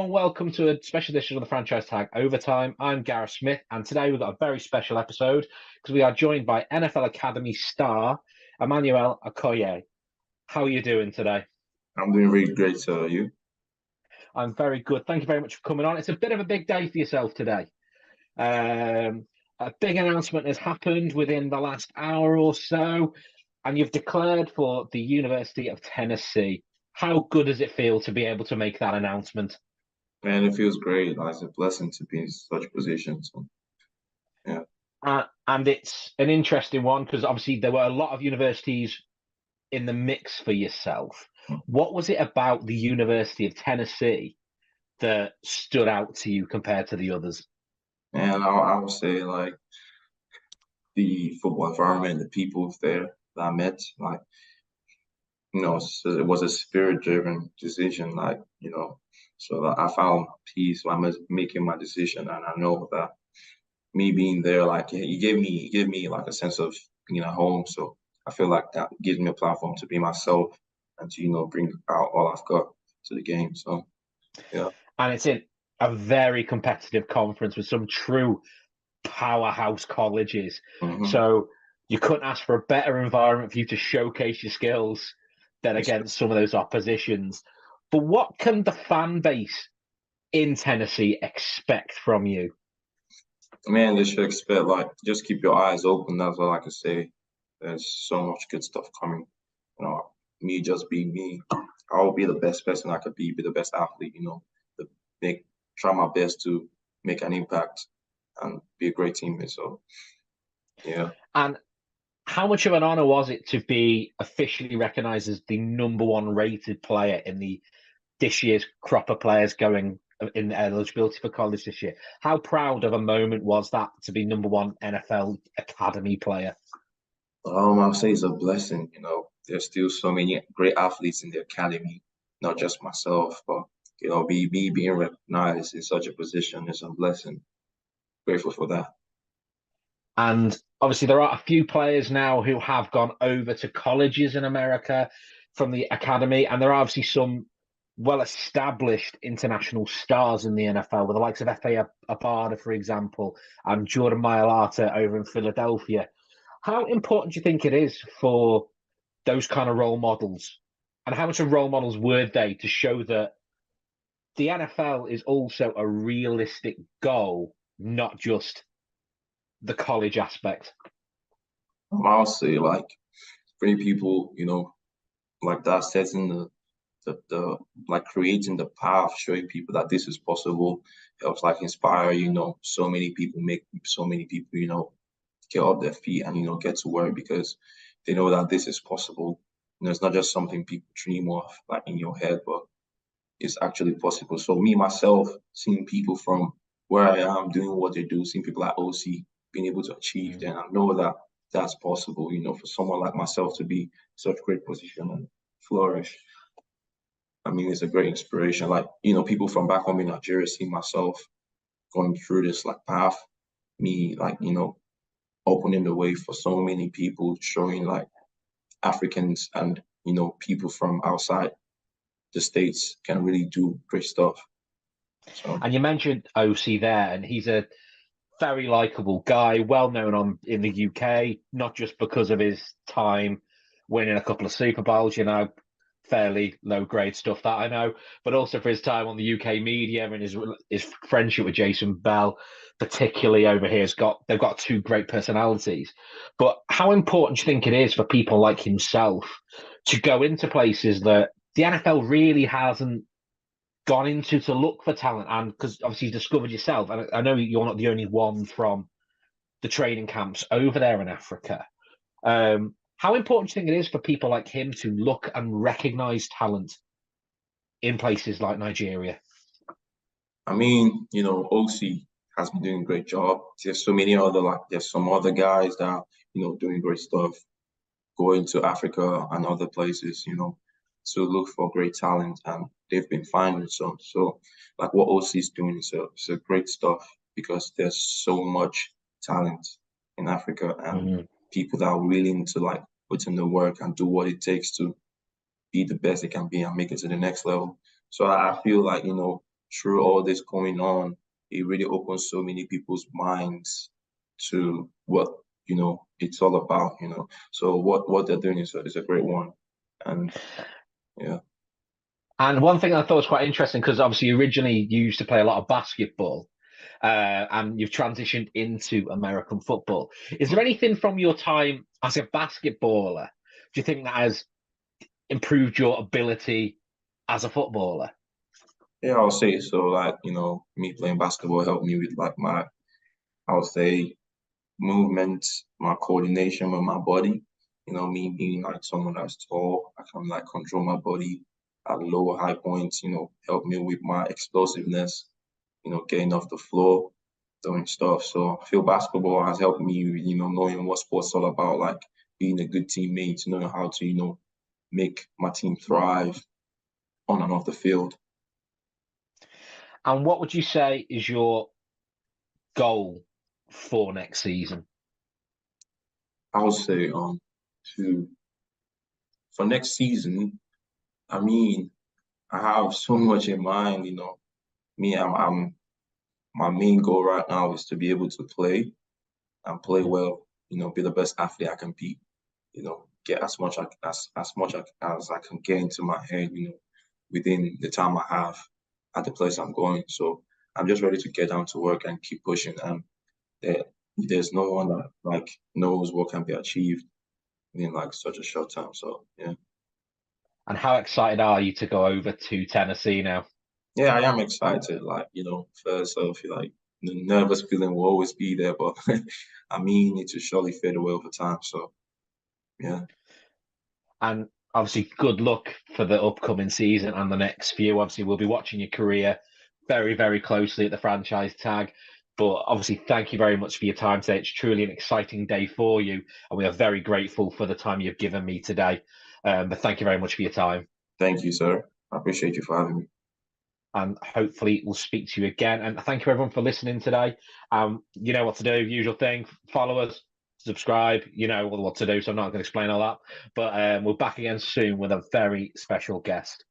Hello and welcome to a special edition of the Franchise Tag Overtime. I'm Gareth Smith, and today we've got a very special episode because we are joined by NFL Academy star Emmanuel Okoye. How are you doing today? I'm doing really great, you. I'm very good. Thank you very much for coming on. It's a bit of a big day for yourself today. A big announcement has happened within the last hour or so, and you've declared for the University of Tennessee. How good does it feel to be able to make that announcement? Man, it feels great. Like, it's a blessing to be in such a position. So, yeah. And it's an interesting one because obviously there were a lot of universities in the mix for yourself. What was it about the University of Tennessee that stood out to you compared to the others? And I would say, like, the football environment, the people there that I met, like, so it was a spirit-driven decision, so that I found peace when I was making my decision. And I know that me being there, like, it gave me like a sense of being at home. So I feel like that gives me a platform to be myself and to, bring out all I've got to the game. So, yeah. And it's in a very competitive conference with some true powerhouse colleges. Hmm. So you couldn't ask for a better environment for you to showcase your skills than against some of those oppositions. But what can the fan base in Tennessee expect from you? Man, they should expect, like, just keep your eyes open. That's all I can say. There's so much good stuff coming. Me just being me. I'll be the best person I could be the best athlete, the make try my best to make an impact and be a great teammate. So yeah. And how much of an honor was it to be officially recognized as the number one rated player in the this year's crop of players going in eligibility for college this year? How proud of a moment was that to be number one NFL Academy player? I'll say it's a blessing, There's still so many great athletes in the academy, not just myself, but me being recognized in such a position is a blessing. Grateful for that. And obviously, there are a few players now who have gone over to colleges in America from the academy, and there are obviously some well-established international stars in the NFL, with the likes of F.A. Abada, for example, and Jordan Mailata over in Philadelphia. How important do you think it is for those kind of role models, and how much of role models were they to show that the NFL is also a realistic goal, not just the college aspect? I'll say, like, bring people, like that, setting the like creating the path, showing people that this is possible, helps like inspire, make so many people, get off their feet and get to work because they know that this is possible. It's not just something people dream of like in your head, but it's actually possible. So me myself, seeing people from where I am doing what they do, seeing people like OC being able to achieve, then I know that that's possible. For someone like myself to be in such great position and flourish. I mean, it's a great inspiration. Like, people from back home in Nigeria see myself going through this like path, me like, opening the way for so many people, showing like Africans and, people from outside the States can really do great stuff. So And you mentioned OC there, and he's a very likable guy, well known in the UK, not just because of his time winning a couple of Super Bowls, fairly low grade stuff that I know, but also for his time on the UK media and his friendship with Jason Bell, particularly over here. They've got two great personalities. But how important do you think it is for people like himself to go into places that the NFL really hasn't gone into to look for talent? And because obviously you discovered yourself, and I know you're not the only one from the training camps over there in Africa. How important do you think it is for people like him to look and recognize talent in places like Nigeria? I mean, OC has been doing a great job. There's some other guys that doing great stuff, going to Africa and other places, to look for great talent, and they've been finding some. So, like what OC is doing is a great stuff because there's so much talent in Africa and Mhm. people that are willing to like put in the work and do what it takes to be the best they can be and make it to the next level. So I feel like, through all this going on, it really opens so many people's minds to what, it's all about, So what they're doing is a great one. And yeah. And one thing I thought was quite interesting, because obviously originally you used to play a lot of basketball, and you've transitioned into American football. Is there anything from your time as a basketballer, do you think that has improved your ability as a footballer? Yeah, I'll say so. Like, me playing basketball helped me with like I would say movement, my coordination with my body. Me being like someone that's tall, I can like control my body at lower high points, help me with my explosiveness, getting off the floor, doing stuff. So I feel basketball has helped me, knowing what sports all about, like being a good teammate, knowing how to, make my team thrive on and off the field. And what would you say is your goal for next season? I would say to for next season, I mean, I have so much in mind, Me, I'm my main goal right now is to be able to play and play well, be the best athlete I can be, get as much as I can get into my head, within the time I have at the place I'm going. So I'm just ready to get down to work and keep pushing. And there, there's no one that like knows what can be achieved in like such a short time. So yeah. And how excited are you to go over to Tennessee now? Yeah, I am excited. Like, first I feel like the nervous feeling will always be there, but I mean it to surely fade away over time. So yeah. And obviously, good luck for the upcoming season and the next few. Obviously, we'll be watching your career very, very closely at the franchise tag. But obviously, thank you very much for your time today. It's truly an exciting day for you, and we are very grateful for the time you've given me today. But thank you very much for your time, Thank you, sir. I appreciate you for having me. and hopefully, we'll speak to you again. And thank you everyone for listening today. You know what to do, usual thing. Follow us, subscribe. You know what to do, so I'm not going to explain all that. But we're back again soon with a very special guest.